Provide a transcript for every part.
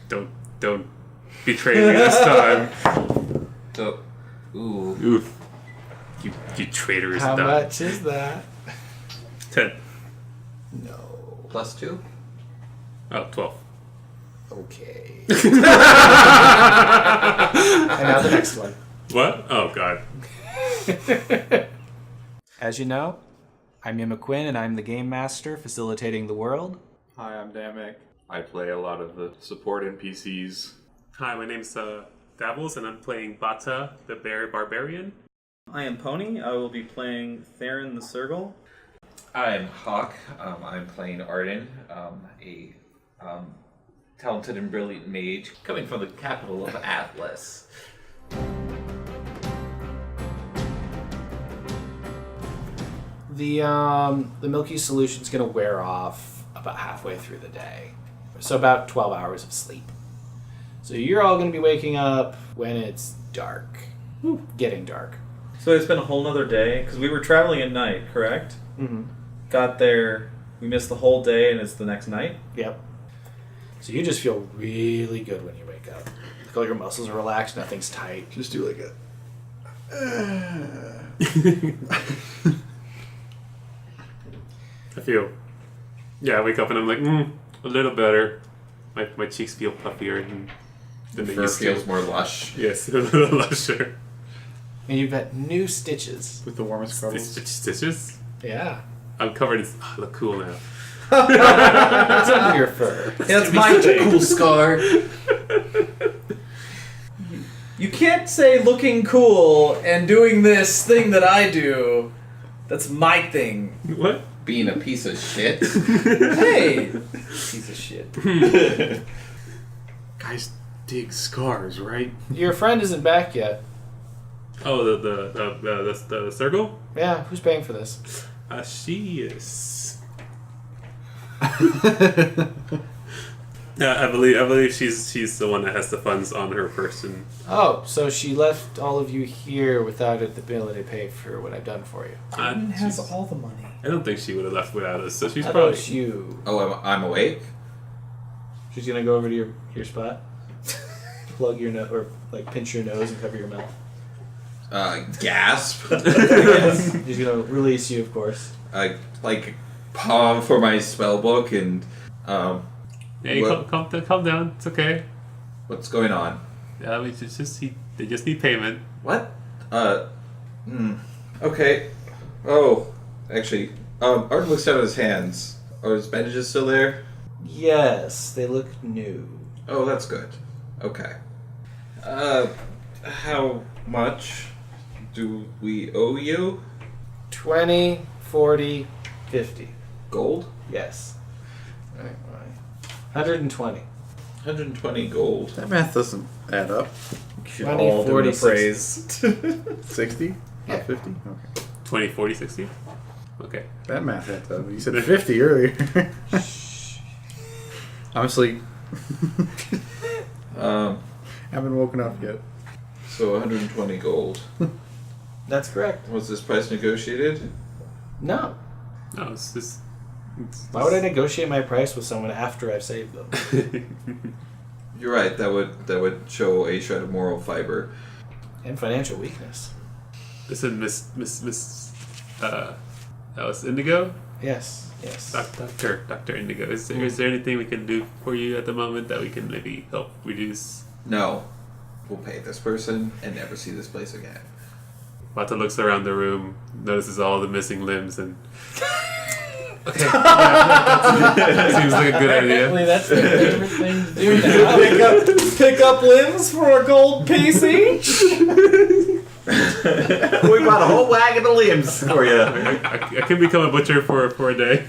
Don't betray me this time. So, Oof. You traitorous How dog. much is that? 10. No. +2? Oh, 12. Okay. And now the next one. What? Oh, God. As you know, I'm Ian McQuinn, and I'm the Game Master facilitating the world. Hi, I'm Damek. I play a lot of the support NPCs. Hi, my name's Davos, and I'm playing Bata, the Bear Barbarian. I am Pony. I will be playing Therrin the Sergal. I'm Hawk. I'm playing Arden, a talented and brilliant mage coming from the capital of Atlas. The milky solution's gonna wear off about halfway through the day. So about 12 hours of sleep. So you're all gonna be waking up when it's dark. Getting dark. So it's been a whole nother day, because we were traveling at night, correct? Mm-hmm. Got there, we missed the whole day, and it's the next night? Yep. So you just feel really good when you wake up. Like all your muscles are relaxed, nothing's tight. Just do like I feel... Yeah, I wake up and I'm like, a little better. My cheeks feel puffier than they Fur used to. feels more lush. Yes, a little lusher. And you've got new stitches. With the warmest cuddles. Stitches? Yeah. I'm covered in... Oh, I look cool now. What's under your fur? That's my thing. Cool scar. You can't say looking cool and doing this thing that I do. That's my thing. What? Being a piece of shit. Hey! Piece of shit. Guys dig scars, right? Your friend isn't back yet. Oh, the circle? Yeah, who's paying for this? She is. I believe she's the one that has the funds on her person. Oh, so she left all of you here without the ability to pay for what I've done for you. has all the money. I don't think she would have left without us. So she's How probably. about you? Oh, I'm awake? She's gonna go over to your spot, plug your nose, or like pinch your nose and cover your mouth. Gasp. She's gonna release you, of course. I palm for my spell book and Hey, calm down. It's okay. what's going on? Yeah, they just need payment. What? Okay. Oh, actually, Arden looks down at his hands. Are his bandages still there? Yes, they look new. Oh, that's good. Okay. How much do we owe you? 20, 40, 50. Gold? Yes. Right. 120. 120 gold. That math doesn't add up. 20, 40, 60? Yeah. Not 50? Okay. 20, 40, 60? Okay. That math adds up. You said 50 earlier. I'm asleep. Haven't woken up yet. So 120 gold. That's correct. Was this price negotiated? No. No, it's just... Why would I negotiate my price with someone after I've saved them? You're right. That would show a shred of moral fiber. And financial weakness. Listen, Miss that was Indigo? Yes. Dr. Indigo. Is there anything we can do for you at the moment that we can maybe help reduce? No. We'll pay this person and never see this place again. Bata looks around the room, notices all the missing limbs, and... Okay. Seems like a good idea. That's my favorite thing to do now. Pick up limbs for a gold piece each? We bought a whole wagon of limbs for you. I can become a butcher for a day.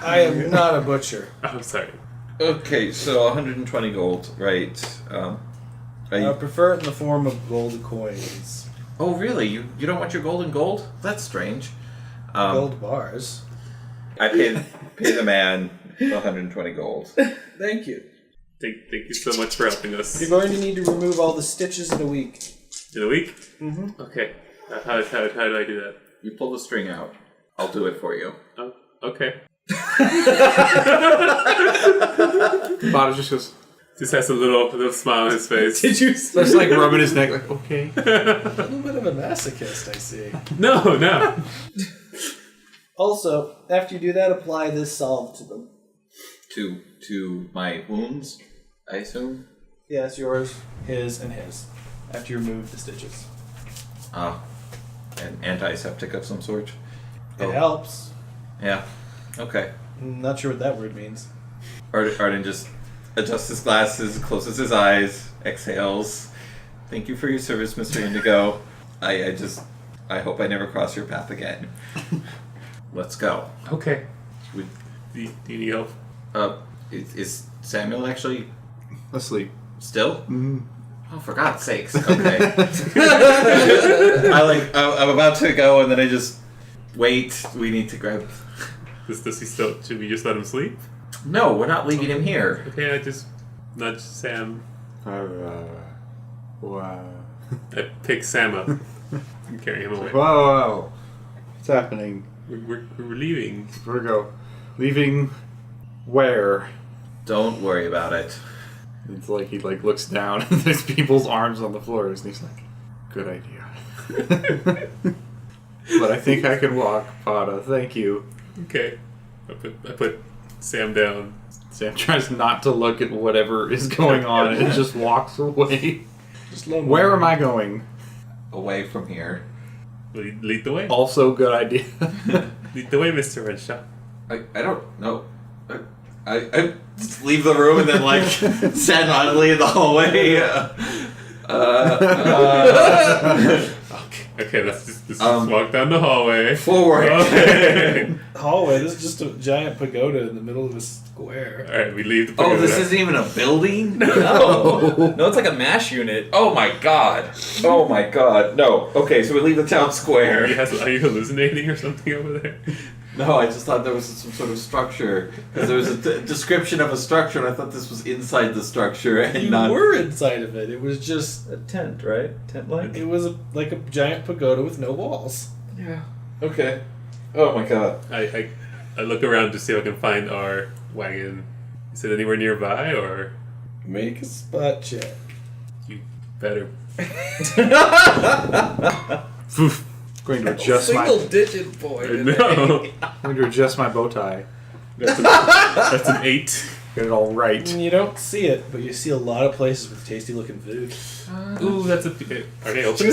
I am not a butcher. I'm sorry. Okay, so 120 gold, right? I prefer it in the form of gold coins. Oh, really? You don't want your gold in gold? That's strange. Gold bars. I pay the man 120 gold. Thank you. Thank you so much for helping us. You're going to need to remove all the stitches in a week. In a week? Mm-hmm. Okay. How do I do that? You pull the string out. I'll do it for you. Oh, okay. Bada just goes, Just has a little smile on his face. Did you? Just like rubbing his neck, like, okay. A little bit of a masochist, I see. No. Also, after you do that, apply this salve to them. To my wounds, I assume. Yeah, it's yours, his, and his. After you remove the stitches. An antiseptic of some sort. It helps. Yeah. Okay. I'm not sure what that word means. Arden just adjusts his glasses, closes his eyes, exhales. Thank you for your service, Mr. Indigo. I hope I never cross your path again. Let's go. Okay. We, Do you need help? is Samuel actually Asleep. still? Mm-hmm. Oh, for God's sakes. Okay. I'm about to go and then I just wait. We need to grab... Does he still? Should we just let him sleep? No, we're not leaving him here. Okay, I just nudge Sam. Wow. I pick Sam up and carry him away. Whoa. What's happening? We're leaving. Virgo. Leaving where? Don't worry about it. It's like he looks down and there's people's arms on the floor and he's like, good idea. But I think I can walk, Pada. Thank you. Okay. I put Sam down. Sam tries not to look at whatever is going on and just walks away. Where am I going? Away from here. Lead the way. Also good idea. Lead the way, Mr. Renshaw. I don't know. I just leave the room and then stand idly in the hallway. Okay, let's just walk down the hallway. Forward. Okay. Hallway, this is just a giant pagoda in the middle of a square. Alright, we leave the Oh, pagoda. this isn't even a building? No, it's like a MASH unit. Oh my god. Oh my god. No. Okay, so we leave the town square. Are you hallucinating or something over there? No, I just thought there was some sort of structure. Because there was a description of a structure, and I thought this was inside the structure and You not. were inside of it. It was just... A tent, right? Tent-like? It was like a giant pagoda with no walls. Yeah. Okay. Oh my god. I look around to see if I can find our wagon. Is it anywhere nearby, or Make a spot check. you better? Going to adjust my Single-digit boy. No. going to adjust my bow tie. That's an 8. Get it all right. You don't see it, but you see a lot of places with tasty-looking food. Ooh, that's a. Are they open?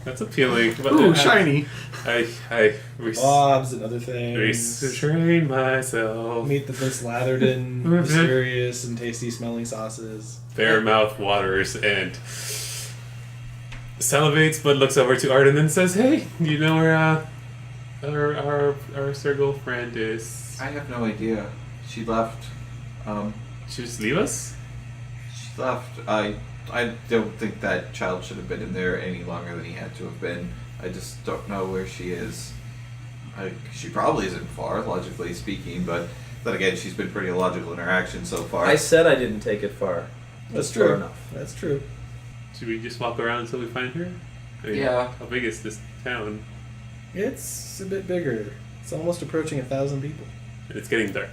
That's appealing. But Ooh, shiny. I Bob's another thing. restrain myself. Meat that's been slathered in mysterious and tasty smelling sauces. Fair mouth waters and salivates, but looks over to Arden and says, "Hey, you know where our circle friend is? I have no idea. She left. She just leave us? She left. I don't think that child should have been in there any longer than he had to have been. I just don't know where she is. She probably isn't far, logically speaking, but then again, she's been pretty illogical in her actions so far. I said I didn't take it far. That's Far true. enough. That's true. Should we just walk around until we find her? I mean, Yeah. How big is this town? It's a bit bigger. It's almost approaching 1,000 people. And it's getting dark.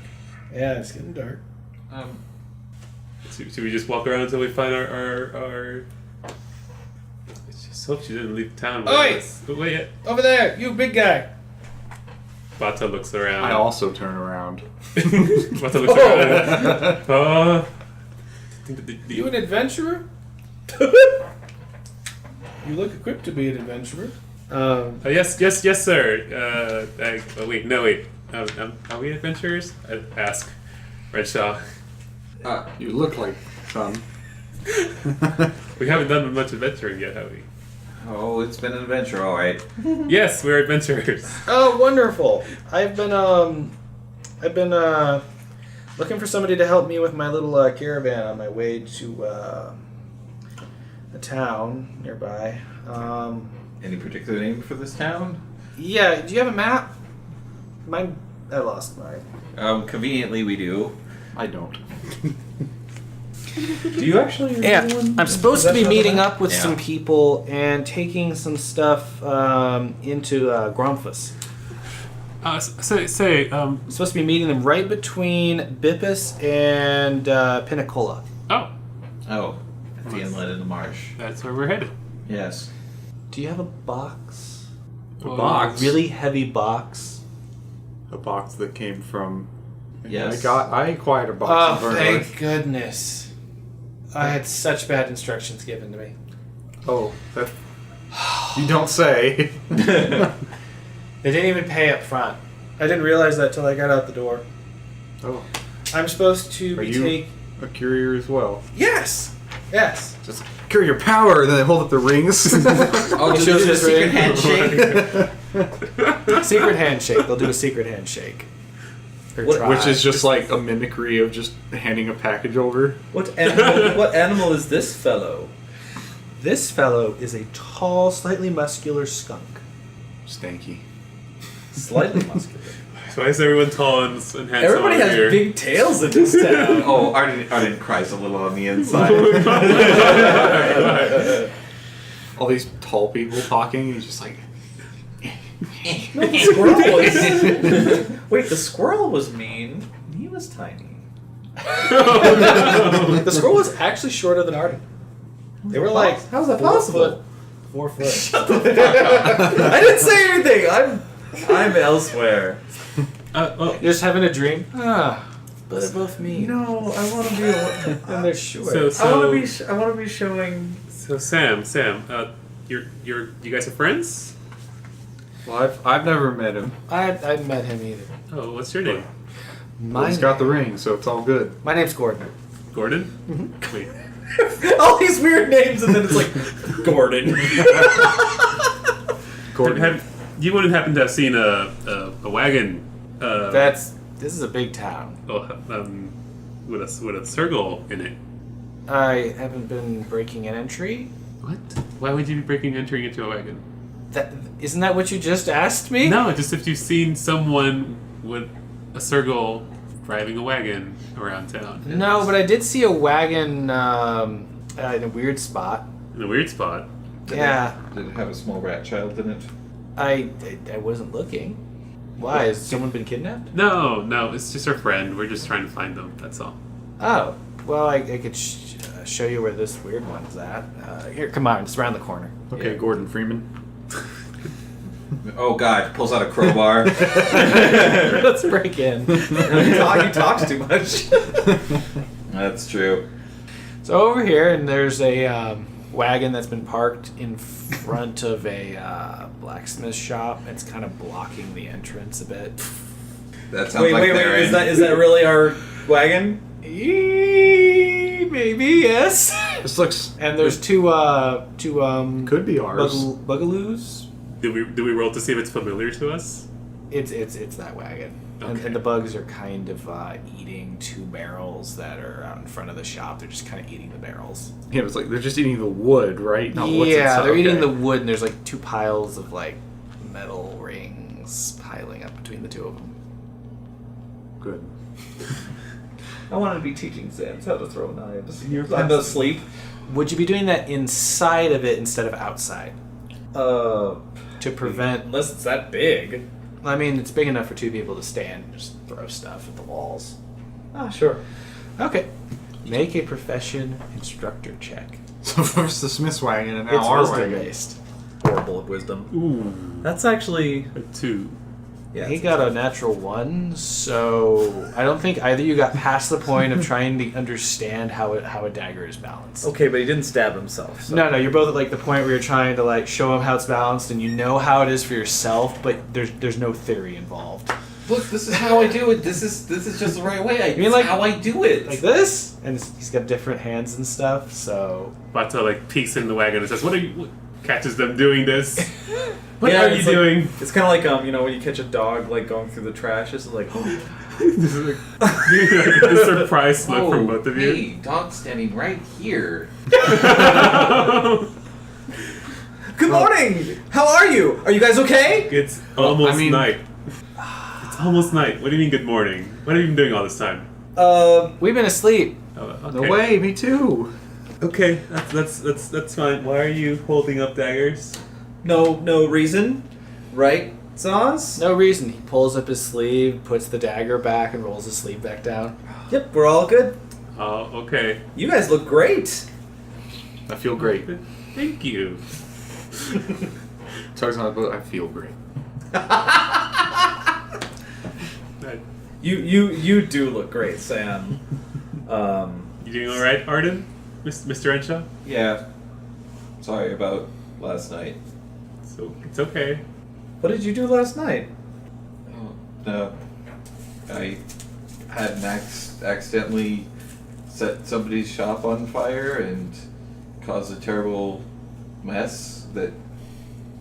Yeah, it's getting dark. Should we just walk around until we find our I just hope she didn't leave town with Oi! us. But wait, Over there, you big guy. Bata looks around. I also turn around. Bata looks around. You an adventurer? You look equipped to be an adventurer. Yes, sir. Wait. Are we adventurers? I ask Redshaw. You look like some. We haven't done much adventuring yet, have we? Oh, it's been an adventure, alright. Yes, we're adventurers. Oh, wonderful! I've been looking for somebody to help me with my little caravan on my way to a town nearby. Any particular name for this town? Yeah, do you have a map? Mine, I lost mine. Conveniently, we do. I don't. Do you actually? Yeah, I'm supposed to be meeting up with Yeah. some people and taking some stuff into Gromphus. Supposed to be meeting them right between Bippus and Pinnacola. Oh, Oh, at the inlet in the marsh. that's where we're headed. Yes. Do you have a box? A box? Really heavy box? A box that came from... Yes. I acquired a box. Oh, in thank Vernworth. goodness. I had such bad instructions given to me. Oh, that... You don't say. They didn't even pay up front. I didn't realize that till I got out the door. Oh. I'm supposed to Are be you a courier as well? Yes! Yes. Just courier power, and then they hold up the rings. Oh, He just shows a his secret ring. handshake? Secret handshake. They'll do a secret handshake. Or try. Which is just like a mimicry of just handing a package over. What animal is this fellow? This fellow is a tall, slightly muscular skunk. Stanky. Slightly muscular. Why is everyone tall and handsome Everybody over has here? big tails in this town. Oh, Arden cries a little on the inside. All these tall people talking, and he's just like... No, the squirrel was. Wait, the squirrel was mean. He was tiny. The squirrel was actually shorter than Arden. They were like, How's that 4 possible? foot. 4 foot. I didn't say anything. I'm elsewhere. You're just having a dream? Ah, but they're both mean. No, I want to be. And they're short. So, I want to be. I want to be showing. so Sam, you guys are friends? Well, I've never met him. I met him either. Oh, what's your name? Well, he's got the ring, so it's all good. My name's Gordon. Gordon? Mm-hmm. Wait. All these weird names, and then it's like Gordon. Gordon. You wouldn't happen to have seen a wagon? This is a big town. With a circle in it. I haven't been breaking an entry. What? Why would you be entering into a wagon? Isn't that what you just asked me? No, just if you've seen someone with a circle driving a wagon around town. No, but I did see a wagon in a weird spot. In a weird spot. Yeah, Did it have a small rat child in it? I wasn't looking. Why? Has someone been kidnapped? No, it's just our friend. We're just trying to find them. That's all. Oh, well, I could show you where this weird one's at. Here, come on, it's around the corner. Okay, Gordon Freeman. Oh God! Pulls out a crowbar. Let's break in. He talks too much. That's true. So over here, and there's a wagon that's been parked in front of a blacksmith shop. It's kind of blocking the entrance a bit. That sounds Wait, like Therrin. is that really our wagon? Maybe yes. This looks... And there's two Could be ours. bugaloos. Did we roll to see if it's familiar to us? It's that wagon. Okay. And the bugs are kind of eating 2 barrels that are out in front of the shop. They're just kind of eating the barrels. Yeah, it's like they're just eating the wood, right? Not what's Yeah, inside. they're eating Okay. the wood, and there's like 2 piles of like metal rings piling up between the 2 of them. Good. I wanted to be teaching Zans how to throw knives. I'm asleep. Would you be doing that inside of it instead of outside to prevent? Unless it's that big. I mean, it's big enough for 2 people to stand and just throw stuff at the walls. Ah, sure. Okay. Make a profession instructor check. So first the Smith's wagon, and now It's our wisdom wagon. based. Horrible at wisdom. Ooh, That's actually. a 2. Yeah. He got a natural 1, so I don't think either you got past the point of trying to understand how a dagger is balanced. Okay, but he didn't stab himself. So. No, you're both at like the point where you're trying to like show him how it's balanced, and you know how it is for yourself, but there's no theory involved. Look, this is how I do it. This is just the right way. mean like- how I do it. Like this, and he's got different hands and stuff. So Bato like peeks in the wagon and says, what catches them doing this? What Yeah, are you it's like- doing? It's kind of like when you catch a dog like going through the trash. It's like. This is like the surprise look from both of you. Hey, dog's standing right here. Good morning. How are you? Are you guys okay? It's almost I mean- night. It's almost night. What do you mean good morning? What have you been doing all this time? we've been asleep. Oh, okay. No way, me too. Okay, that's fine. Why are you holding up daggers? No reason, right? Zaus? No reason. He pulls up his sleeve, puts the dagger back, and rolls his sleeve back down. Yep, we're all good. Oh, okay. You guys look great. I feel great. Thank you. Talking about, but I feel great. You do look great, Sam. You doing all right, Arden? Mr. Renshaw? Yeah. Sorry about last night. So it's okay. What did you do last night? I had accidentally set somebody's shop on fire and caused a terrible mess that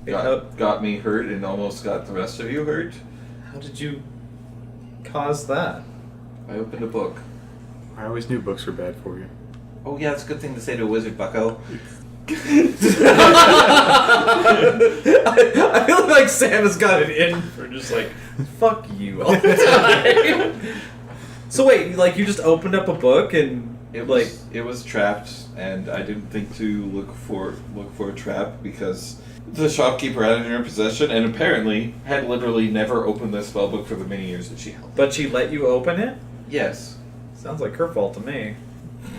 got me hurt and almost got the rest of you hurt. How did you cause that? I opened a book. I always knew books were bad for you. Oh yeah, it's a good thing to say to a wizard, bucko. I feel like Sam has got it in for just like, fuck you all the time. So wait, like you just opened up a book and It was trapped, and I didn't think to look for a trap because the shopkeeper had it in her possession, and apparently had literally never opened the spellbook for the many years that she held. But she let you open it? Yes. Sounds like her fault to me.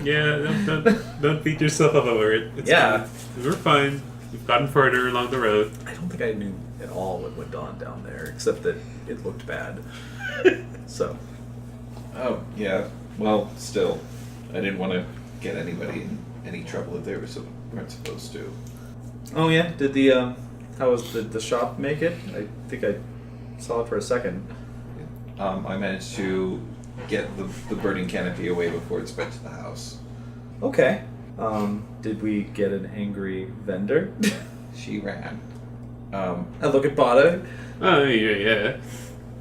Yeah, don't beat yourself up over it. It's Yeah. fine. We're fine. We've gotten further along the road. I don't think I knew at all what went on down there, except that it looked bad. So. Oh yeah. Well, still, I didn't want to get anybody in any trouble if they weren't supposed to. Oh yeah, did the how was the shop make it? I think I saw it for a second. I managed to get the burning canopy away before it spread to the house. Okay. Did we get an angry vendor? She ran. I look at Bada. Oh yeah.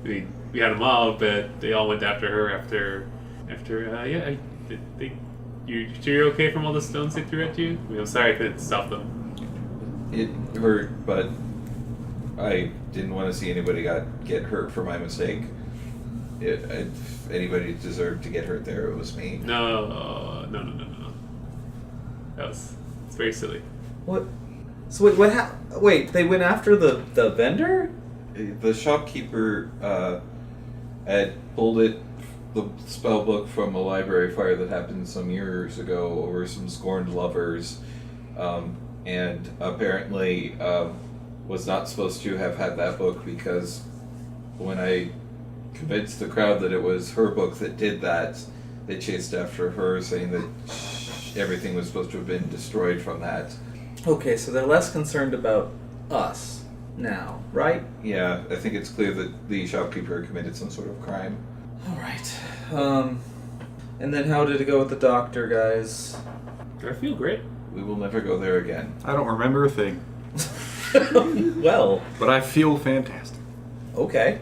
We had them all, but they all went after her after you sure you're okay from all the stones they threw at you? I mean, I'm sorry I couldn't stop them. It hurt, but I didn't want to see anybody get hurt for my mistake. If anybody deserved to get hurt there, it was me. No. It's very silly. What? So wait, they went after the vendor? The shopkeeper had pulled the spell book from a library fire that happened some years ago over some scorned lovers, and apparently was not supposed to have had that book because when I convinced the crowd that it was her book that did that, they chased after her, saying that everything was supposed to have been destroyed from that. Okay, so they're less concerned about us now, right? Yeah, I think it's clear that the shopkeeper committed some sort of crime. All right. And then how did it go with the doctor, guys? I feel great. We will never go there again. I don't remember a thing, Well, but I feel fantastic. okay.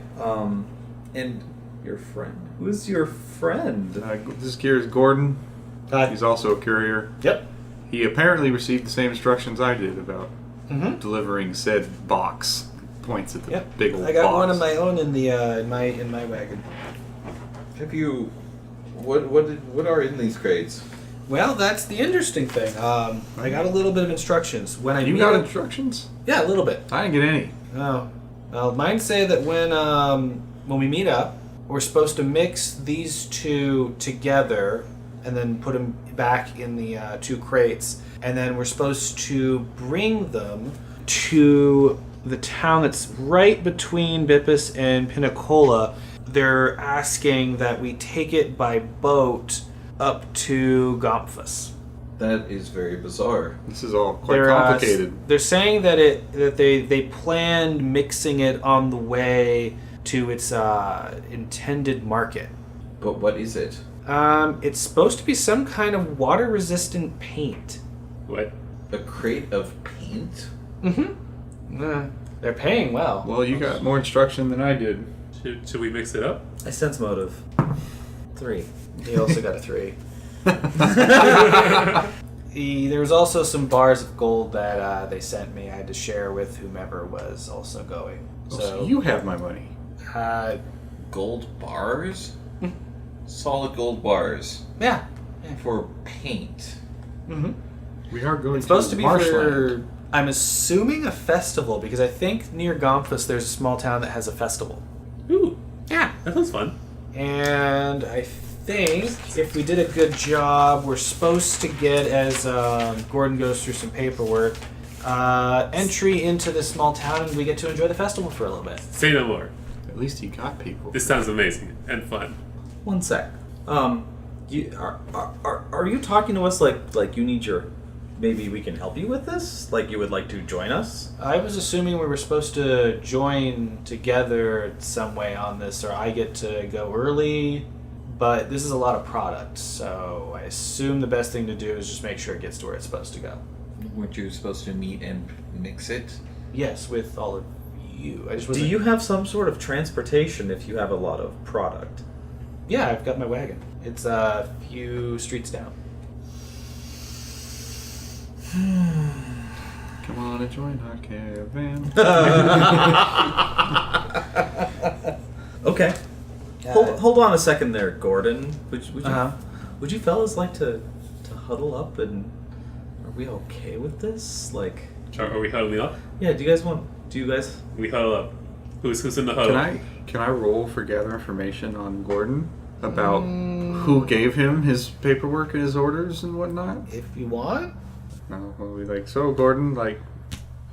And your friend? Who's your friend? This here is Gordon. Hi. He's also a courier. Yep. He apparently received the same instructions I did about Mm-hmm. delivering said box. Points at the Yep. big old I got box. one of my own in the in my wagon. Have you? What are in these crates? Well, that's the interesting thing. I got a little bit of instructions when I You meet got up- instructions? Yeah, a little bit. I didn't get any. Oh, well, mine say that when we meet up, we're supposed to mix these two together and then put them back in the two crates, and then we're supposed to bring them to the town that's right between Bippus and Pinacola. They're asking that we take it by boat up to Gomphus. That is very bizarre. This is all quite They're, complicated. They're saying that they planned mixing it on the way to its intended market. But what is it? It's supposed to be some kind of water-resistant paint. What? A crate of paint? Mm-hmm. They're paying well. Well, you got more instruction than I did. Should we mix it up? I sense motive. 3. He also got a 3. There was also some bars of gold that they sent me. I had to share with whomever was also going. So you have my money. Gold bars? Solid gold bars. Yeah. For paint. Mm-hmm. We are going It's supposed to be for marshland. I'm assuming a festival because I think near Gomphus there's a small town that has a festival. Ooh, yeah, that sounds fun. And I think if we did a good job, we're supposed to get, as Gordon goes through some paperwork, entry into this small town, and we get to enjoy the festival for a little bit. Say no more. At least he got people. This sounds amazing and fun. One sec. You are you talking to us like you need your? Maybe we can help you with this. Like you would like to join us? I was assuming we were supposed to join together some way on this, or I get to go early. But this is a lot of product, so I assume the best thing to do is just make sure it gets to where it's supposed to go. Weren't you supposed to meet and mix it? Yes, with all of you. I just Do wasn't... you have some sort of transportation if you have a lot of product? Yeah, I've got my wagon. It's a few streets down. Come on and join our caravan. Okay. Hold on a second there, Gordon. Would you Uh-huh. would you fellas like to huddle up and are we okay with this? Like, Are we huddling up? yeah, do you guys We huddle up. Who's in the huddle? Can I roll for gather information on Gordon about who gave him his paperwork and his orders and whatnot? If you want. No, we'll be like, so Gordon, like,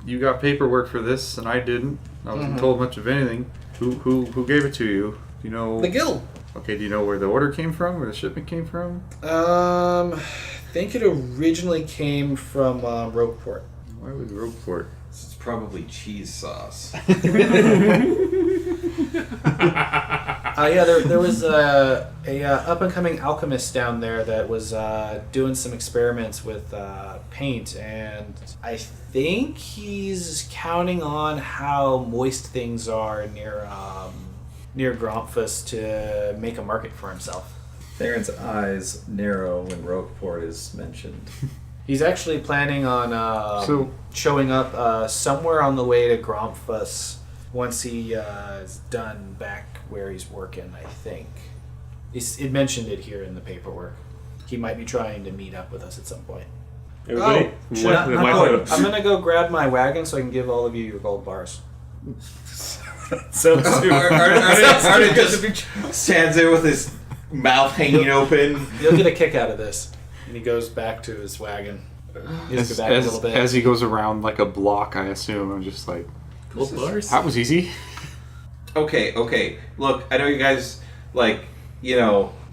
you got paperwork for this and I didn't. I wasn't told much of anything. Who gave it to you? Do you know? The guild. Okay, do you know where the order came from? Where the shipment came from? I think it originally came from Rogueport. Why would Rogueport? It's probably cheese sauce. Yeah, there was a up and coming alchemist down there that was doing some experiments with paint, and I think he's counting on how moist things are near Gomphus to make a market for himself. Therrin's eyes narrow when Rogueport is mentioned. He's actually planning on showing up somewhere on the way to Gomphus once he is done back where he's working, I think. It mentioned it here in the paperwork. He might be trying to meet up with us at some point. Everybody? I'm going to go grab my wagon so I can give all of you your gold bars. So Arden just stands there with his mouth hanging open. You'll get a kick out of this. And he goes back to his wagon. He just go back a little bit. As he goes around like a block, I assume, I'm just like, Gold bars? that was easy. Okay. Look, I know you guys,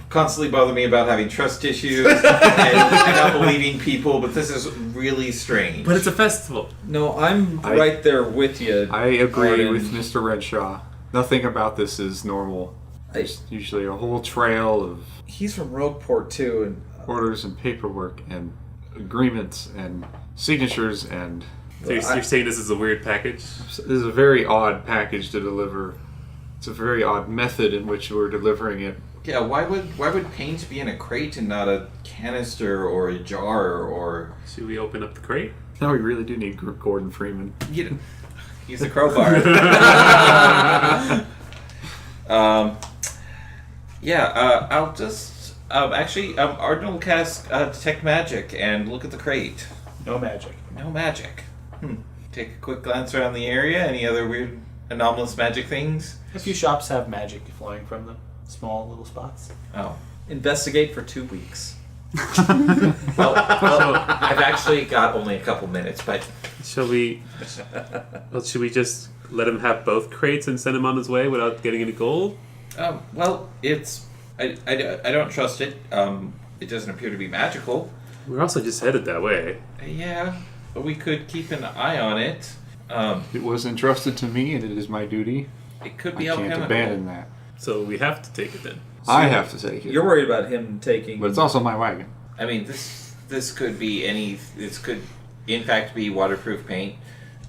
constantly bother me about having trust issues and not believing people, but this is really strange. But it's a festival. No, I'm right there with you. I agree Arden. with Mr. Redshaw. Nothing about this is normal. There's usually a whole trail of He's from Rogueport too, and orders and paperwork and agreements and signatures, and So you're saying this is a weird package? this is a very odd package to deliver. It's a very odd method in which we're delivering it. Yeah, why would paint be in a crate and not a canister or a jar or? Should we open up the crate? Now we really do need Gordon Freeman. He's a crowbar. I'll just Arden will cast detect magic and look at the crate. No magic. No magic. Take a quick glance around the area. Any other weird, anomalous magic things? A few shops have magic flowing from them. Small little spots. Oh. investigate for 2 weeks. Well, I've actually got only a couple minutes, but Should we just let him have both crates and send him on his way without getting any gold? well, it's I don't trust it. It doesn't appear to be magical. We're also just headed that way. Yeah, but we could keep an eye on it. It was entrusted to me, and it is my duty. It could I be can't alchemical. abandon that. So we have to take it then. I have to take it. You're worried about him taking... But it's also my wagon. I mean, this could be any. This could, in fact, be waterproof paint,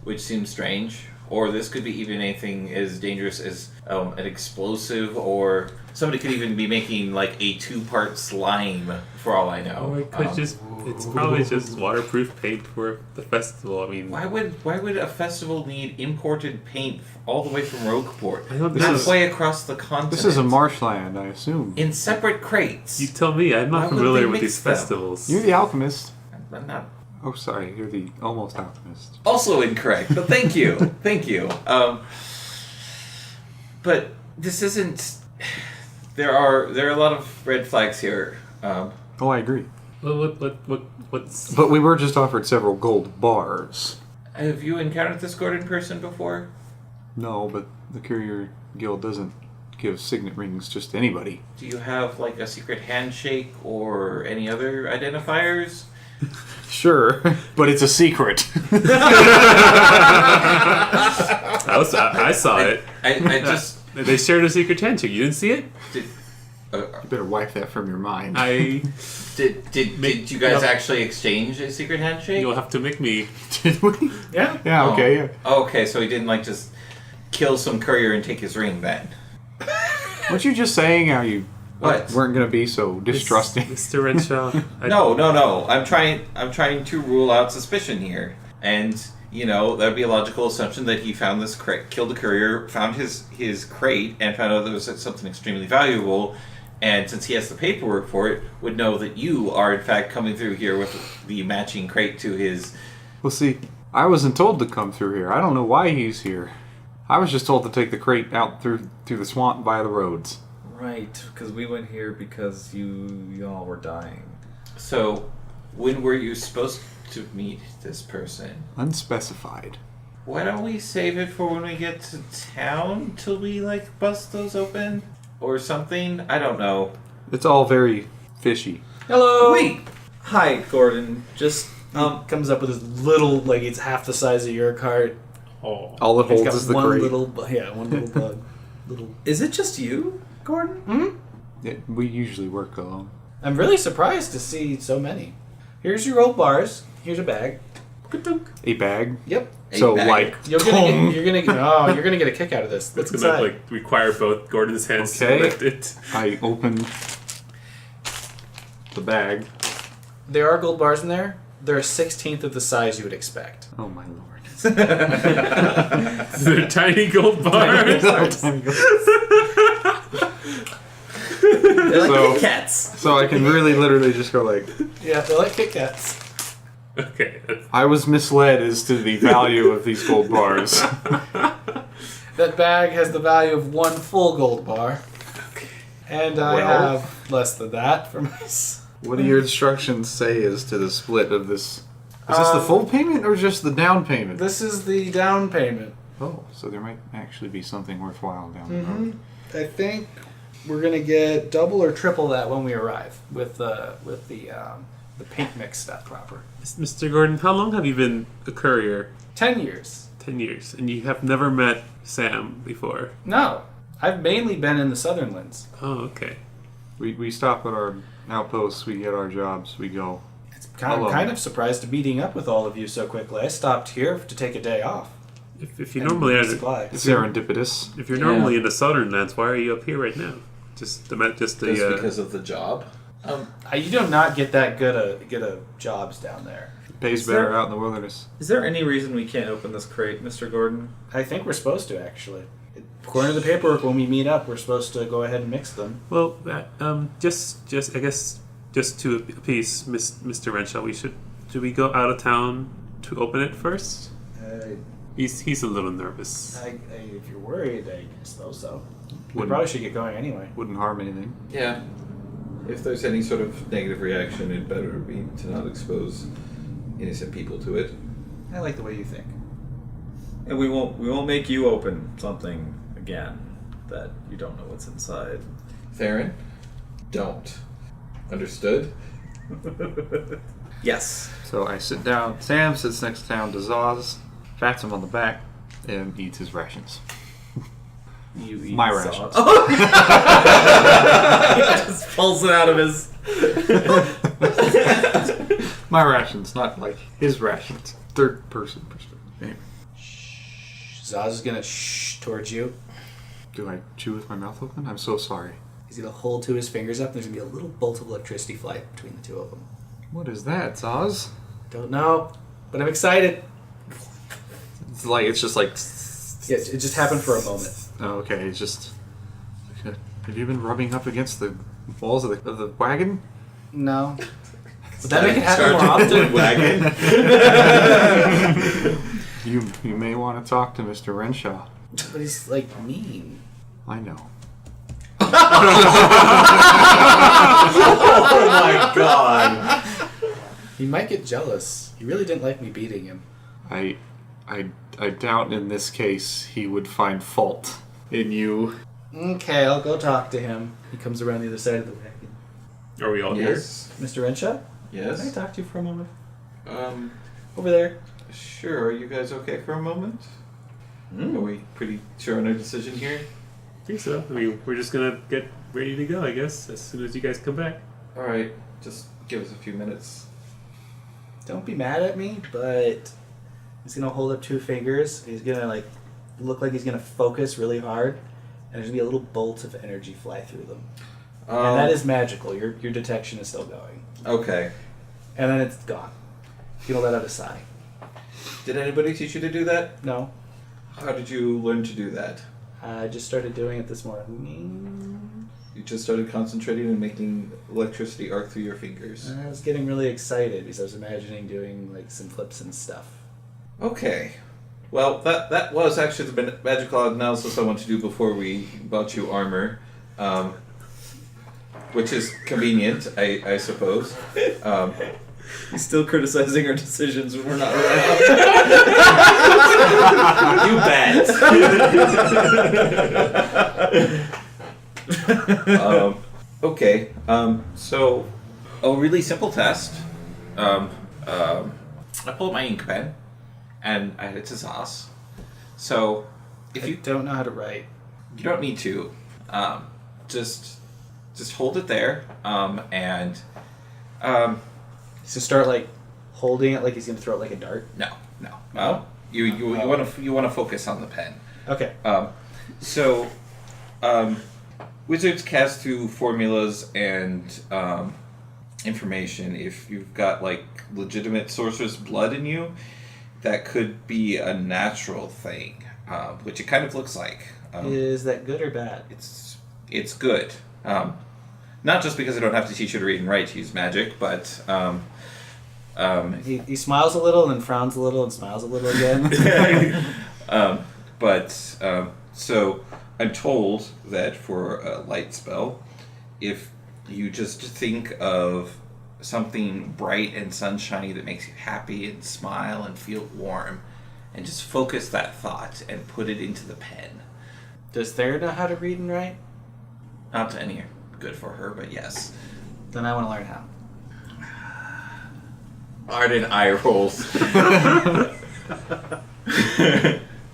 which seems strange. Or this could be even anything as dangerous as an explosive, or somebody could even be making like a 2-part slime, for all I know. Or it could it's probably just waterproof paint for the festival. I mean, Why would a festival need imported paint all the way from Rogueport? I don't know. Halfway across the continent. This is a marshland, I assume. in separate crates. You tell me. I'm Why not would familiar they with mix these them? festivals. You're the alchemist. I'm not. Oh, sorry, you're the almost alchemist. Also incorrect, but thank you. Thank you. But this isn't... There are a lot of red flags here. Oh, I agree. What's... But we were just offered several gold bars. Have you encountered this Gordon person before? No, but the Courier Guild doesn't give signet rings just to anybody. Do you have, like, a secret handshake or any other identifiers? Sure, but it's a secret. I saw it. I just... They shared a secret handshake. You didn't see it? Did, You better wipe that from your mind. did you guys actually exchange a secret handshake? You'll have to make me. Did we? Yeah. Yeah, okay, yeah. Oh, okay, so he didn't, like, just kill some courier and take his ring then? Weren't you just saying how you What? weren't going to be so distrusting? Mr. Renshaw. No. I'm trying to rule out suspicion here. And, you know, that'd be a logical assumption that he found this crate, killed the courier, found his crate, and found out there was something extremely valuable. And since he has the paperwork for it, would know that you are in fact coming through here with the matching crate to his... Well, see, I wasn't told to come through here. I don't know why he's here. I was just told to take the crate out through the swamp via the roads. Right, because we went here because y'all were dying. So, when were you supposed to meet this person? Unspecified. Why don't we save it for when we get to town till we, like, bust those open? Or something? I don't know. It's all very fishy. Hello. Wait! Hi, Gordon. Just, Comes up with his little, like it's half the size of your cart. Oh. All it He's holds got is the one crate. one little bug. Little. is it just you, Gordon? Yeah, we usually work alone. I'm really surprised to see so many. Here's your old bars. Here's a bag. A bag? Yep. So, bag. like, You're gonna get a kick out of this. What's It's gonna inside? require both Gordon's hands Okay. to lift it. I open the bag. There are gold bars in there. They're a 16th of the size you would expect. Oh, my lord. They're tiny gold bars. They're like So- Kit Kats. So I can really literally just go like, Yeah, they're like Kit Kats. Okay. I was misled as to the value of these gold bars. That bag has the value of one full gold bar. And I Well. have less than that for myself. What do your instructions say as to the split of this? Is this the full payment or just the down payment? This is the down payment. Oh, so there might actually be something worthwhile down the road. I think we're gonna get double or triple that when we arrive with the paint mix stuff proper. Mr. Gordon, how long have you been a courier? 10 years. 10 years. And you have never met Sam before? No, I've mainly been in the Southern Lands. Oh, okay. We stop at our outposts, we get our jobs, we go. I'm Hello. kind of surprised to meeting up with all of you so quickly. I stopped here to take a day off. If you and normally are, supplies. It's serendipitous. if you're normally in the southern lands, why are you up here right now? Just the Because of the job? You do not get that good a jobs down there. It pays Is better there- out in the wilderness. Is there any reason we can't open this crate, Mr. Gordon? I think we're supposed to actually. According to the paperwork, when we meet up, we're supposed to go ahead and mix them. Well, just I guess just to appease Mr. Renshaw, should we go out of town to open it first? He's a little nervous. If you're worried, I suppose so. We Wouldn't- probably should get going anyway. Wouldn't harm anything. Yeah. If there's any sort of negative reaction, it'd better be to not expose innocent people to it. I like the way you think. And we won't make you open something again that you don't know what's inside. Therrin, don't. Understood? Yes. So I sit down. Sam sits next down to Zaus, pats him on the back, and eats his rations. You eat My sauce. rations. He just pulls it out of his. My rations, not like his rations. Third person perspective. Anyway, Zauz is gonna shh towards you. do I chew with my mouth open? I'm so sorry. He's gonna hold two of his fingers up. And there's gonna be a little bolt of electricity fly between the two of them. What is that, Zauz? Don't know, but I'm excited. It's just like. Yes, it just happened for a moment. Oh, okay, it's just. Have you been rubbing up against the walls of the wagon? No, Would that make it happen more often? Wagon. You may want to talk to Mr. Renshaw. But he's like mean. I know. Oh my god. He might get jealous. He really didn't like me beating him. I doubt in this case he would find fault in you. Okay, I'll go talk to him. He comes around the other side of the wagon. Are we all Yes. Mr. Renshaw? Yes. Can I talk to you for a moment? Um, Over there. sure. Are you guys okay for a moment? Are we pretty sure on our decision here? I think so. I mean, we're just gonna get ready to go, I guess, as soon as you guys come back. Alright, just give us a few minutes. Don't be mad at me, but he's gonna hold up 2 fingers. He's gonna look like he's gonna focus really hard, and there's gonna be a little bolt of energy fly through them. And that is magical. Your detection is still going. Okay. And then it's gone. You're gonna let out a sigh. Did anybody teach you to do that? No, How did you learn to do that? I just started doing it this morning. You just started concentrating and making electricity arc through your fingers. I was getting really excited because I was imagining doing some flips and stuff. Okay. Well, that was actually the magical analysis I want to do before we bought you armor. Which is convenient, I suppose. He's still criticizing our decisions when we're not around. You bet. Okay. So, a really simple test. I pull up my ink pen, and I head to Zaus. So, if I you don't know how to write. you don't need to, just hold it there, and So start holding it like he's gonna throw it like a dart. no. You want to focus on the pen. Okay. So, wizards cast through formulas and information. If you've got legitimate sorcerer's blood in you, that could be a natural thing, which it kind of looks like. Is that good or bad? It's good. Not just because I don't have to teach you to read and write to use magic, but He smiles a little and then frowns a little and smiles a little again. So I'm told that for a light spell, if you just think of something bright and sunshiny that makes you happy and smile and feel warm, and just focus that thought and put it into the pen. Does Therrin know how to read and write? Not any good for her, but yes. Then I want to learn how. Arden eye rolls.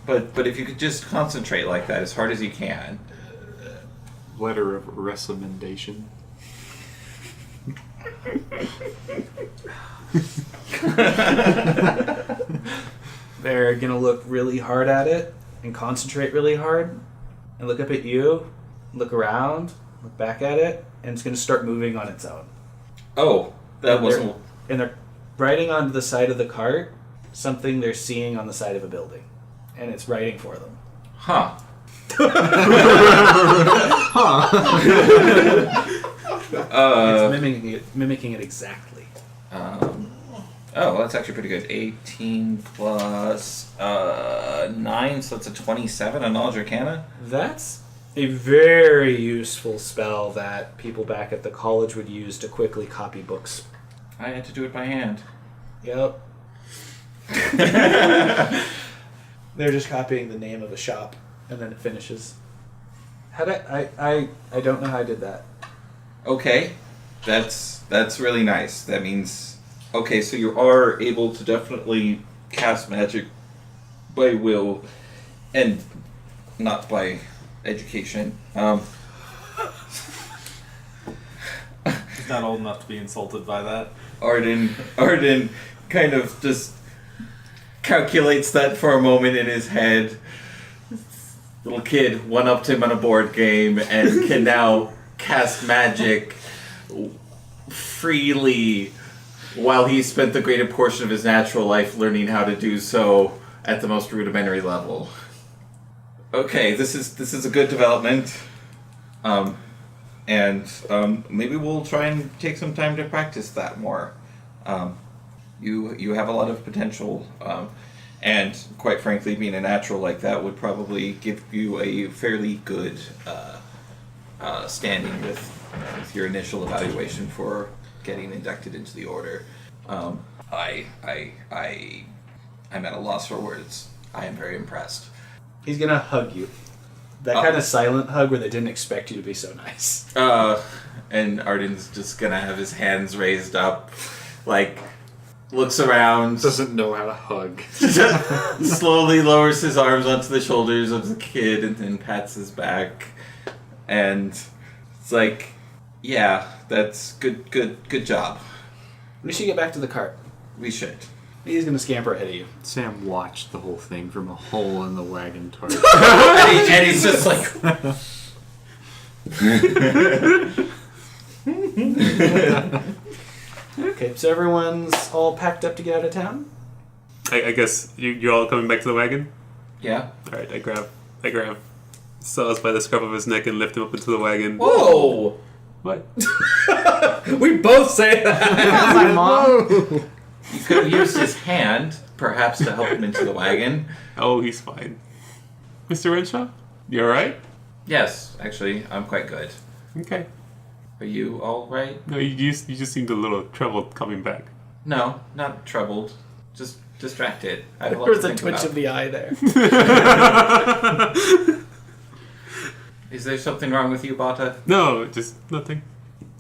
But if you could just concentrate like that as hard as you can. Letter of recommendation. They're gonna look really hard at it and concentrate really hard and look up at you, look around, look back at it, and it's gonna start moving on its own. Oh, that wasn't. And they're writing onto the side of the cart something they're seeing on the side of a building, and it's writing for them. Huh. It's mimicking it exactly. Oh, that's actually pretty good. 18 plus 9, so that's a 27 on Knowledge Arcana. That's a very useful spell that people back at the college would use to quickly copy books. I had to do it by hand. Yep. They're just copying the name of a shop, and then it finishes. I don't know how I did that. Okay, that's really nice. That means okay, so you are able to definitely cast magic by will and not by education. He's not old enough to be insulted by that. Arden kind of just calculates that for a moment in his head. Little kid one-upped him on a board game and can now cast magic freely while he spent the greater portion of his natural life learning how to do so at the most rudimentary level. Okay, this is a good development. And maybe we'll try and take some time to practice that more. You have a lot of potential, and quite frankly, being a natural like that would probably give you a fairly good standing with your initial evaluation for getting inducted into the order. I'm at a loss for words. I am very impressed. He's gonna hug you. That kind of silent hug where they didn't expect you to be so nice. And Arden's just gonna have his hands raised up, like, looks around. Doesn't know how to hug. Slowly lowers his arms onto the shoulders of the kid and then pats his back. And it's like, yeah, that's good job. We should get back to the cart. We should. He's gonna scamper ahead of you. Sam watched the whole thing from a hole in the wagon tarp. and he's just like... Okay, so everyone's all packed up to get out of town? I guess you're all coming back to the wagon? Yeah. Alright, I grab Zaus by the scruff of his neck and lift him up into the wagon. Whoa! What? We both say that. My mom. You could have used his hand, perhaps, to help him into the wagon. Oh, he's fine. Mr. Renshaw? You alright? Yes, actually, I'm quite good. Okay. Are you all right? No, you just seemed a little troubled coming back. No, not troubled. Just distracted. I have a lot There was to a think twitch about. of the eye there. Is there something wrong with you, Bata? No, just nothing.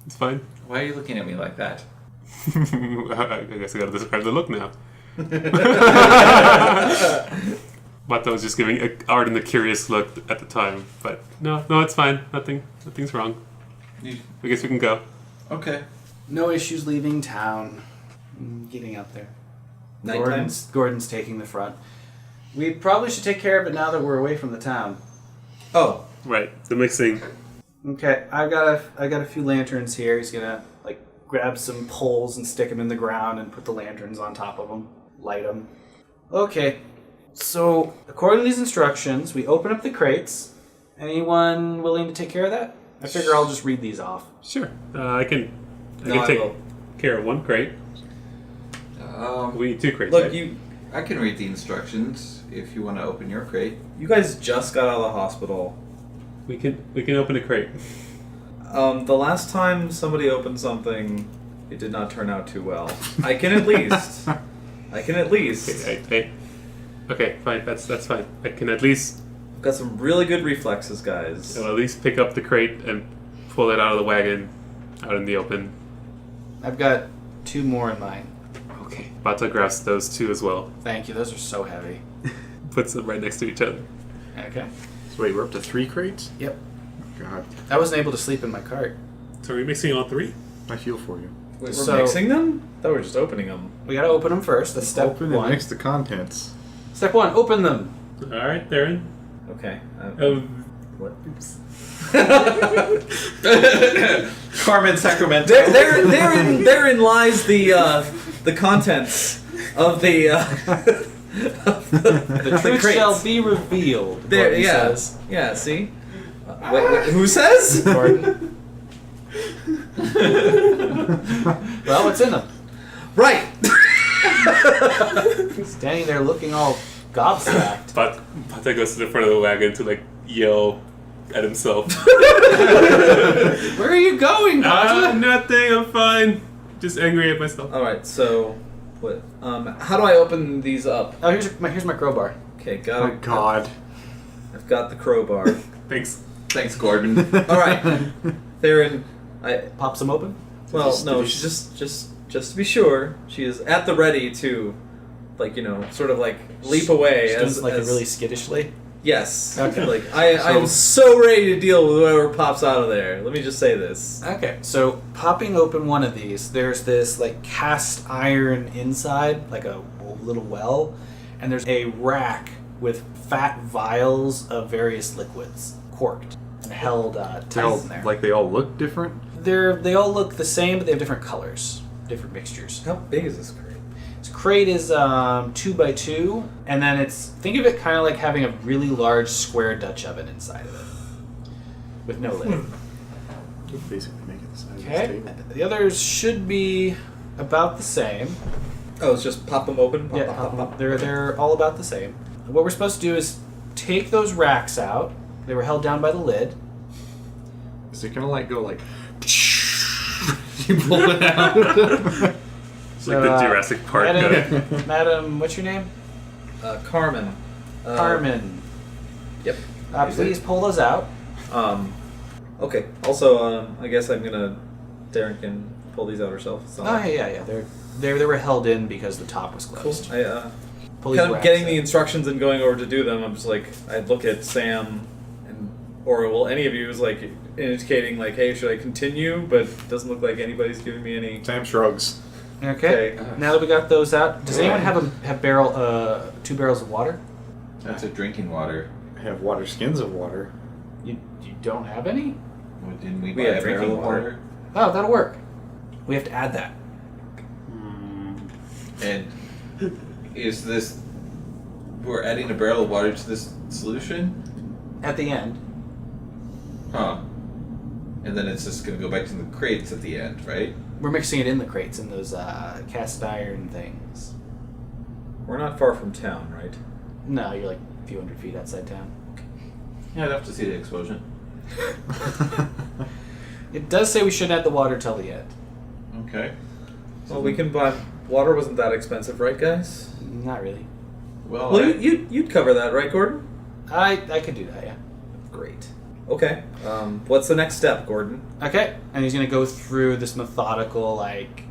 It's fine. Why are you looking at me like that? I guess I gotta describe the look now. Bata was just giving Arden the curious look at the time, but no, it's fine. Nothing's wrong. I guess we can go. Okay. No issues leaving town. Getting up there. Nighttime? Gordon's taking the front. We probably should take care of it now that we're away from the town. Oh, Right, the mixing. Okay, I got a few lanterns here. He's gonna grab some poles and stick them in the ground and put the lanterns on top of them, light them. Okay, so according to these instructions, we open up the crates. Anyone willing to take care of that? I figure I'll just read these off. Sure. I can No, I take will. care of one crate. We need 2 crates. look, right? I can read the instructions if you want to open your crate. you guys just got out of the hospital. We can open a crate. The last time somebody opened something, it did not turn out too well. I can at least. Okay, fine. That's fine. I can at least Got some really good reflexes, guys. I'll at least pick up the crate and pull it out of the wagon, out in the open. I've got 2 more in mind. Okay. Bata grabs those 2 as well. Thank you. Those are so heavy. Puts them right next to each other. Okay. So wait, we're up to 3 crates? Yep. God, I wasn't able to sleep in my cart. So are we mixing all 3? I feel for you. Wait, we're So- mixing them? I thought we were just opening them. We gotta open them first. That's step Open and 1. mix the contents. Step 1. Open them. All right, Therrin. Okay. What? Carmen Sacramento. Therein lies the contents of the The truth crates. shall be revealed. There, Gordon yeah, says. yeah. See, wait, who says? Gordon. Well, what's in them? Right. Standing there looking all gobsmacked. Bata goes to the front of the wagon to yell at himself. Where are you going, Bata? Nothing. I'm fine. Just angry at myself. All right. So, what? How do I open these up? Oh, here's my crowbar. Okay, got Oh it. God. I've got the crowbar. Thanks, Gordon. All right, Therrin. Pops them open. Well, no, she's just to be sure, she is at the ready to, sort of leap away She as does it really skittishly. Yes. Okay. I am so ready to deal with whoever pops out of there. Let me just say this. Okay, so popping open one of these, there's this cast iron inside, like a little well, and there's a rack with fat vials of various liquids, corked and held tight in there. Like they all look different? They all look the same, but they have different colors, different mixtures. How big is this crate? This crate is 2x2, and then think of it kind of like having a really large square Dutch oven inside of it, with no lid. Basically make it the size of this Okay. table. The others should be About the same. Oh, it's just pop them open. Pop, Yeah, pop, pop, pop. they're all about the same. What we're supposed to do is take those racks out. They were held down by the lid. Is it gonna like go like? You pull it out. It's like the Jurassic Park guy. Madam, what's your name? Carmen. Carmen. Yep. Please pull those out. Okay. Also, I guess Therrin can pull these out herself. So. Oh yeah. They were held in because the top was Cool. closed. Pull these Kind of racks getting out. the instructions and going over to do them. I'm just like, I look at Sam, or will any of you is like indicating like, hey, should I continue? But it doesn't look like anybody's giving me any. Sam shrugs. Okay. Okay. Now that we got those out, does anyone have two barrels of water? That's a drinking water. I have water skins of water. You don't have any? Well, didn't we We buy had a barrel drinking of water. water? Oh, that'll work. We have to add that. And is this... We're adding a barrel of water to this solution? At the end. Huh. And then it's just going to go back to the crates at the end, right? We're mixing it in the crates in those cast iron things. We're not far from town, right? No, you're like a few hundred feet outside town. Yeah, I'd have to see the explosion. It does say we shouldn't add the water till the end. Okay. Well, we can buy. Water wasn't that expensive, right, guys? Not really. Well, Well, you'd cover that, right, Gordon? I could do that, yeah. Great. Okay. What's the next step, Gordon? Okay, and he's gonna go through this methodical like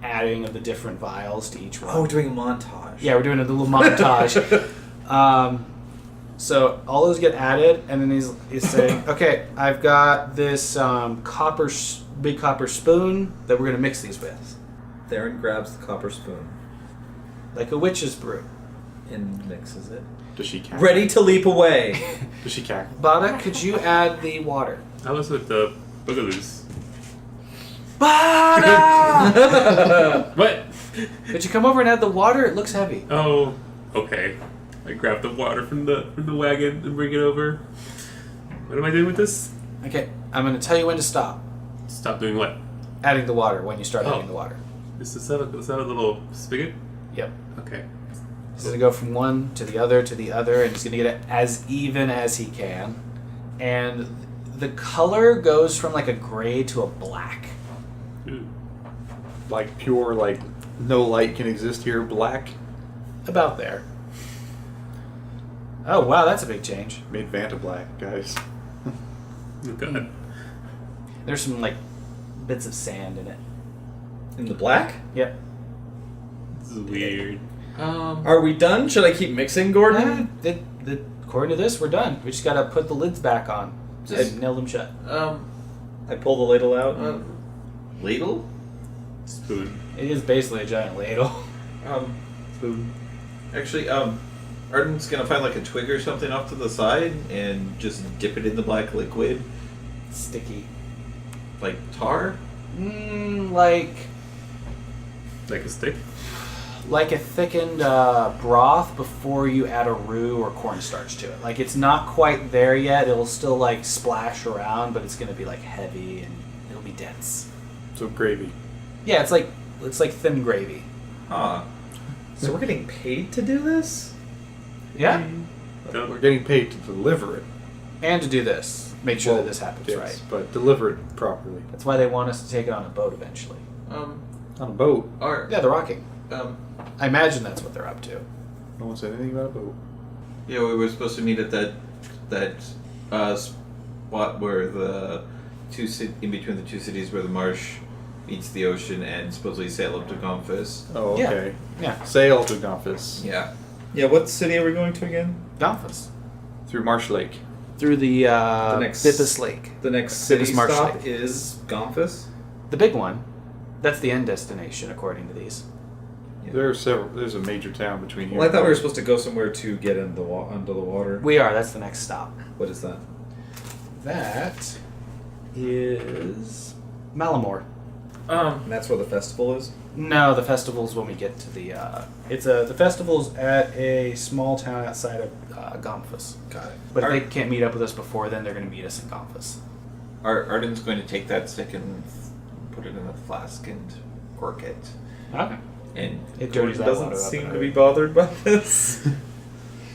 adding of the different vials to each one. Oh, we're doing a montage. Yeah, we're doing a little montage. So all those get added, and then he's saying, "Okay, I've got this big copper spoon that we're gonna mix these with, Therrin grabs the copper spoon like a witch's brew." and mixes it. Does she cackle? Ready to leap away. Does she cackle? Bada, could you add the water? I was with the Boogaloos. Bada! What? Could you come over and add the water? It looks heavy. Oh, okay. I grab the water from the wagon and bring it over. What am I doing with this? Okay, I'm gonna tell you when to stop Stop doing what? adding the water when you start Oh. adding the water. Is that a little spigot? Yep. Okay. He's gonna go from one to the other, and he's gonna get it as even as he can. And the color goes from like a gray to a black. Ooh. Like pure, like no light can exist here. Black. About there. Oh wow, that's a big change. Made Vanta black, guys. Oh, God. There's some like bits of sand in it. In the black? Yep. This is weird. Are we done? Should I keep mixing, Gordon? According to this, we're done. We just gotta put the lids back on. Just- And nail them shut. I pull the ladle out. Ladle? Spoon. It is basically a giant ladle. Spoon. Actually, Arden's gonna find like a twig or something off to the side and just dip it in the black liquid. Sticky. Like tar? Like Like a stick? a thickened broth before you add a roux or cornstarch to it. Like it's not quite there yet. It'll still like splash around, but it's gonna be like heavy and it'll be dense. So gravy. Yeah, it's like thin gravy. Huh. So we're getting paid to do this? Yeah, We're getting paid to deliver it. and to do this, make sure Well, that this happens yes, right. but deliver it properly. That's why they want us to take it on a boat eventually. On a boat. Yeah, the rocking. I I imagine that's what they're up to. No one said anything about a boat. Yeah, we were supposed to meet at that spot where the in between the two cities where the marsh meets the ocean and supposedly sail up to Gomphis. Oh, Yeah. okay. Yeah, Sail to Gomphis. Yeah. Yeah, what city are we going to again? Gomphis. Through Marsh Lake. Through the next- Bippus Lake. The next Bibbas city Marsh stop Lake. is Gomphis. The big one. That's the end destination, according to these. There's a major town between here. Well, I thought we were supposed to go somewhere to get into the under the water. We are. That's the next stop. What is that? That is Malamore. And that's where the festival is? No, the festival's when we get to the. The festival's at a small town outside of Gomphis. Got it. But if they can't meet up with us before then, they're going to meet us in Gomphis. Arden's going to take that stick and put it in a flask and cork it. Okay. And It Gordon dirties that doesn't water up seem and to be everything. bothered by this.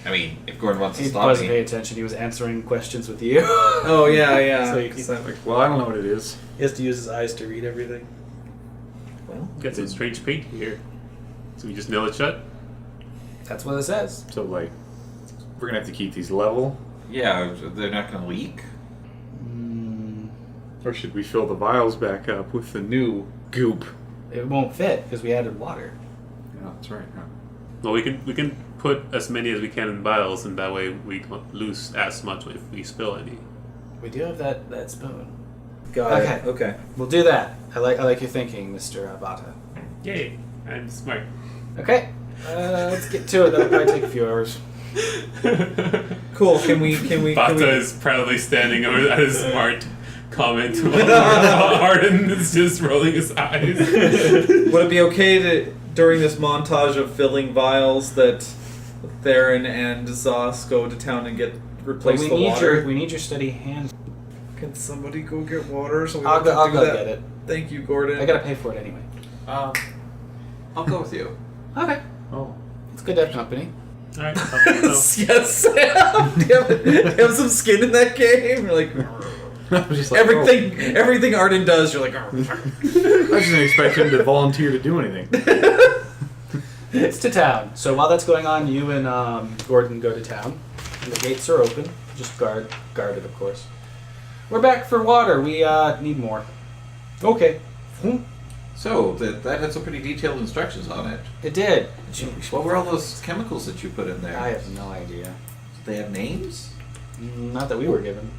I mean, if Gordon wants to He stop wasn't me, paying attention. He was answering questions with you. Oh, yeah. So you 'Cause keep- I'm like, Well, I don't know what it is. he has to use his eyes to read everything. Well, Got some strange paint here. So we just nail it shut? That's what it says. So, like, we're gonna have to keep these level, yeah, they're not going to leak. or should we fill the vials back up with the new goop? It won't fit because we added water. Yeah, that's right. Yeah. Well, we can put as many as we can in vials, and that way we don't lose as much if we spill any. We do have that spoon. got Okay. it. Okay. We'll do that. I like your thinking, Mr. Abata. Yay! I'm smart. Okay. Let's get to it. That'll probably take a few hours. Cool. Can we? Bata is proudly standing over at his smart comment while Arden is just rolling his eyes. Would it be okay to, during this montage of filling vials, that Therrin and Zaus go to town and replace we the need water? we need your steady hand. Can somebody go get water so we I'll don't have to go do that? get it. Thank you, Gordon. I gotta pay for it anyway. I'll go with you. Okay. Oh. It's good to have company. Alright. Yes, Sam. Do you have some skin in that game? You're like I was just like, everything Arden does. You're like, I just didn't expect him to volunteer to do anything. It's to town. So while that's going on, you and Gordon go to town. And the gates are open. Just guard it, of course. We're back for water. We need more. Okay. So, that had some pretty detailed instructions on it. It did. What were all those chemicals that you put in there? I have no idea. Did they have names? Not that we were given.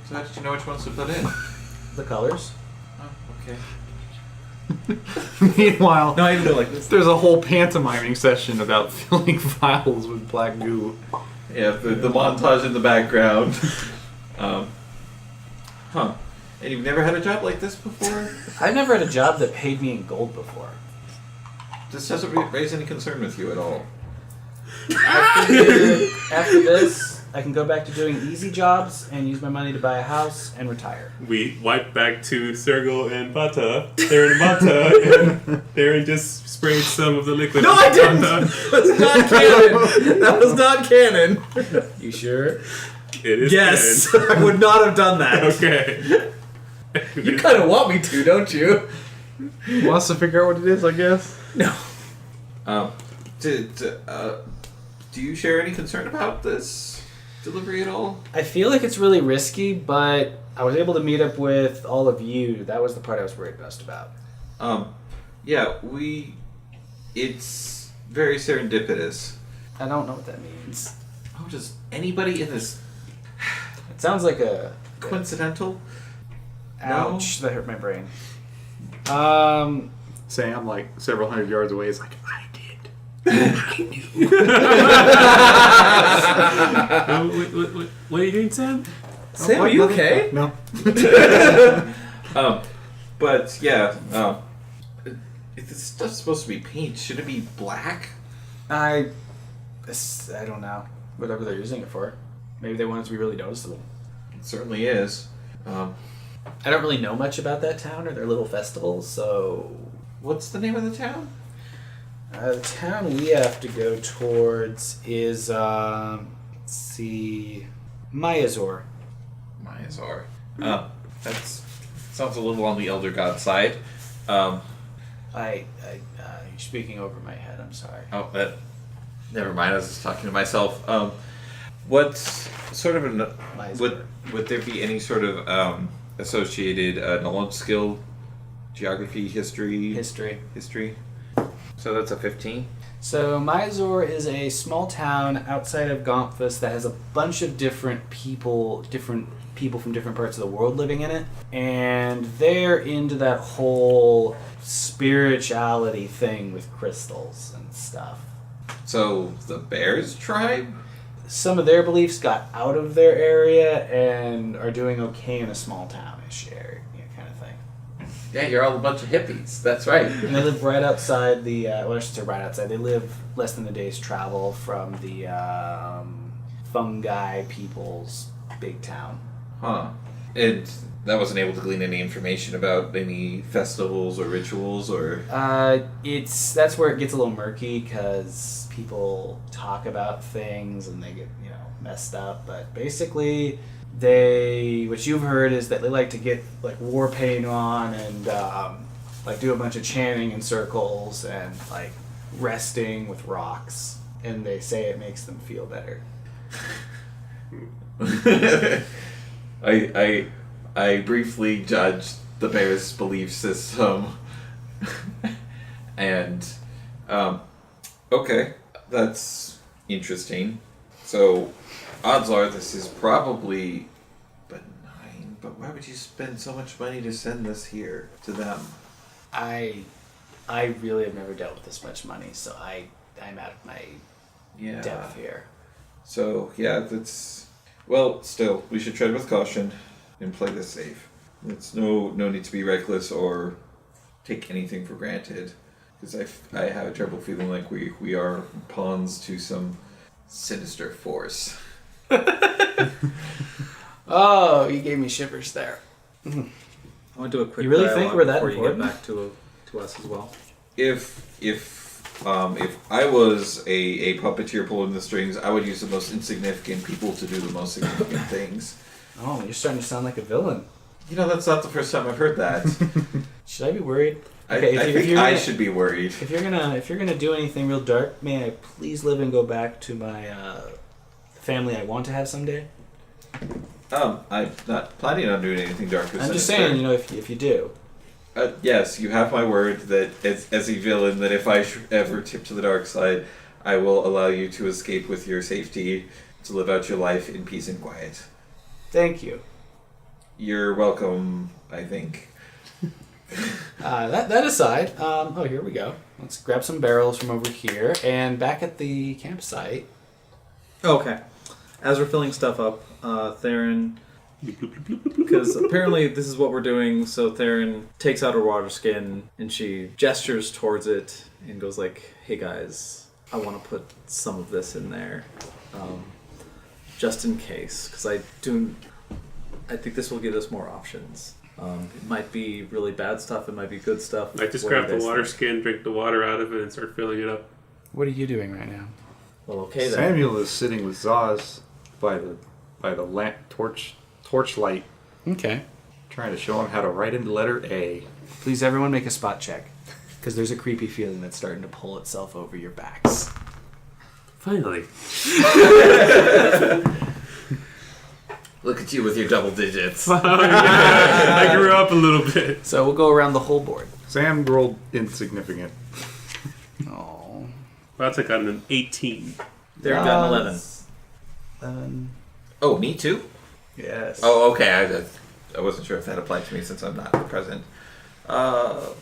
So how did you know which ones to put in? The colors. Oh, okay. Meanwhile, no, I even do like this. there's a whole pantomiming session about filling vials with black goo. Yeah, the montage in the background. Huh. And you've never had a job like this before? I've never had a job that paid me in gold before. This doesn't raise any concern with you at all. After this, I can go back to doing easy jobs and use my money to buy a house and retire. We wipe back to Sergal and Bata. Therrin and Bata, and Therrin just sprayed some of the liquid. No, on I didn't. Bata. That's not canon. That was not canon. You sure? It is Yes, canon. I would not have done that. Okay. You kind of want me to, don't you? Wants to figure out what it is, I guess. No. Do you share any concern about this delivery at all? I feel like it's really risky, but I was able to meet up with all of you. That was the part I was worried most about. Yeah, it's very serendipitous. I don't know what that means. Oh, does anybody in this It sounds like a... coincidental? Ouch, that hurt my brain. Sam, like several hundred yards away, is like, I did. What are you doing, Sam? Sam, are you okay? No. But yeah, if this stuff's supposed to be paint, should it be black? I don't know. Whatever they're using it for. Maybe they want it to be really noticeable. It certainly is. I don't really know much about that town or their little festivals, so... What's the name of the town? The town we have to go towards is, let's see... Mayazor. Mayazor. That sounds a little on the Elder God side. You're speaking over my head, I'm sorry. Oh, never mind. I was just talking to myself. What sort of would there be any sort of associated knowledge skill, geography, history? History. So that's a 15. So Mayazor is a small town outside of Gomphus that has a bunch of different people from different parts of the world living in it, and they're into that whole spirituality thing with crystals and stuff. So the Bears tribe? Some of their beliefs got out of their area and are doing okay in a small townish area, kind of thing. Yeah, you're all a bunch of hippies. That's right. And they live right outside the, well, I should say right outside. They live less than a day's travel from the fungi people's big town. Huh. And that wasn't able to glean any information about any festivals or rituals or. That's where it gets a little murky because people talk about things and they get messed up. But basically, what you've heard is that they like to get like war paint on and like do a bunch of chanting in circles and like resting with rocks, and they say it makes them feel better. I briefly judged the bear's belief system, and okay, that's interesting. So, odds are this is probably benign, but why would you spend so much money to send this here to them? I really have never dealt with this much money, so I'm out of my depth here. So yeah, that's still we should tread with caution and play this safe. It's no need to be reckless or take anything for granted, because I have a terrible feeling like we are pawns to some sinister force. Oh, you gave me shivers there. I want to do a quick. You really think we're that before important? you get back to us as well? If I was a puppeteer pulling the strings, I would use the most insignificant people to do the most significant things. Oh, you're starting to sound like a villain. That's not the first time I've heard that. Should I be worried? I think I should be worried. If you're gonna do anything real dark, may I please live and go back to my family I want to have someday? I'm not planning on doing anything dark. I'm just saying, if you do. Yes, you have my word that as a villain, that if I ever tip to the dark side, I will allow you to escape with your safety to live out your life in peace and quiet. Thank you. You're welcome, I think. That aside, here we go. Let's grab some barrels from over here, and back at the campsite. Okay. As we're filling stuff up, Therrin, because apparently this is what we're doing, so Therrin takes out her water skin and she gestures towards it and goes like, "Hey guys, I want to put some of this in there, just in case, because I think this will give us more options. It might be really bad stuff, it might be good stuff." I just What grab do you the guys water think? skin, drink the water out of it, and start filling it up. What are you doing right now? Well, okay then. Samuel is sitting with Zaus by the lamp torchlight, Okay. trying to show him how to write in the letter A. Please, everyone, make a spot check, because there's a creepy feeling that's starting to pull itself over your backs. Finally. Look at you with your double digits. I grew up a little bit. So we'll go around the whole board. Sam rolled insignificant. Oh. That's got an 18. Therrin got an 11. 11. Oh, me too? Yes. Oh, okay. I wasn't sure if that applied to me since I'm not present. Oh.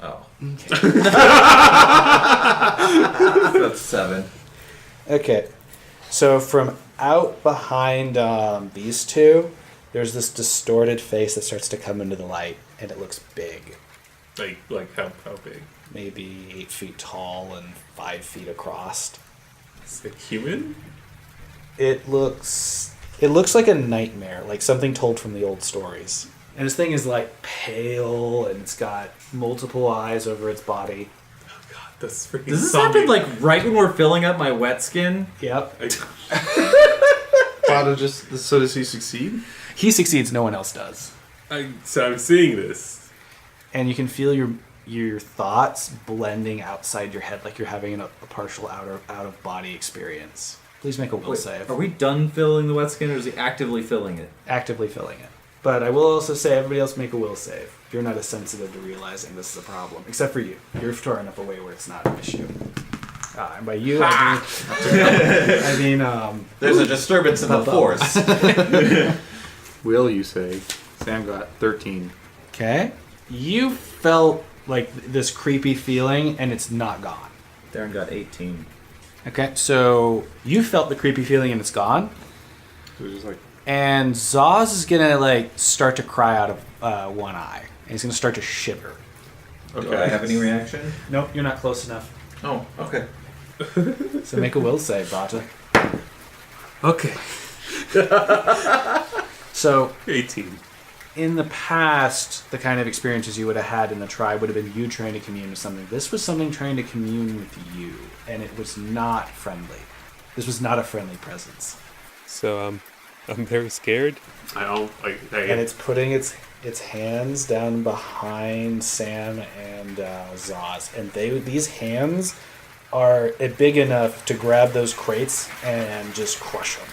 Okay. That's 7. Okay. So from out behind these two, there's this distorted face that starts to come into the light, and it looks big. Like how big? Maybe 8 feet tall and 5 feet across. It's like human? It looks like a nightmare, like something told from the old stories. And this thing is like pale, and it's got multiple eyes over its body. Oh god, that's freaking Does this zombie. happen like right when we're filling up my wet skin? Yep. So does he succeed? He succeeds, no one else does. So I'm seeing this. And you can feel your thoughts blending outside your head, like you're having a partial out of body experience. Please make a will save. Are we done filling the wet skin, or is he actively filling it? Actively filling it. But I will also say everybody else make a will save. You're not as sensitive to realizing this is a problem, except for you. You're far enough away where it's not an issue. And by you, I mean, There's a disturbance in the force. Will, you say. Sam got 13. okay. You felt like this creepy feeling, and it's not gone. Therrin got 18. Okay, so you felt the creepy feeling, and it's gone. So it's just like, And Zaus is gonna like start to cry out of one eye, and he's gonna start to shiver. okay. Do I have any reaction? Nope, you're not close enough. Oh, okay. So make a will save, Bata. Okay. So 18. in the past, the kind of experiences you would have had in the tribe would have been you trying to commune with something. This was something trying to commune with you, and it was not friendly. This was not a friendly presence. So I'm very scared. I don't like. And it's putting its hands down behind Sam and Zaus, and these hands are big enough to grab those crates and just crush them.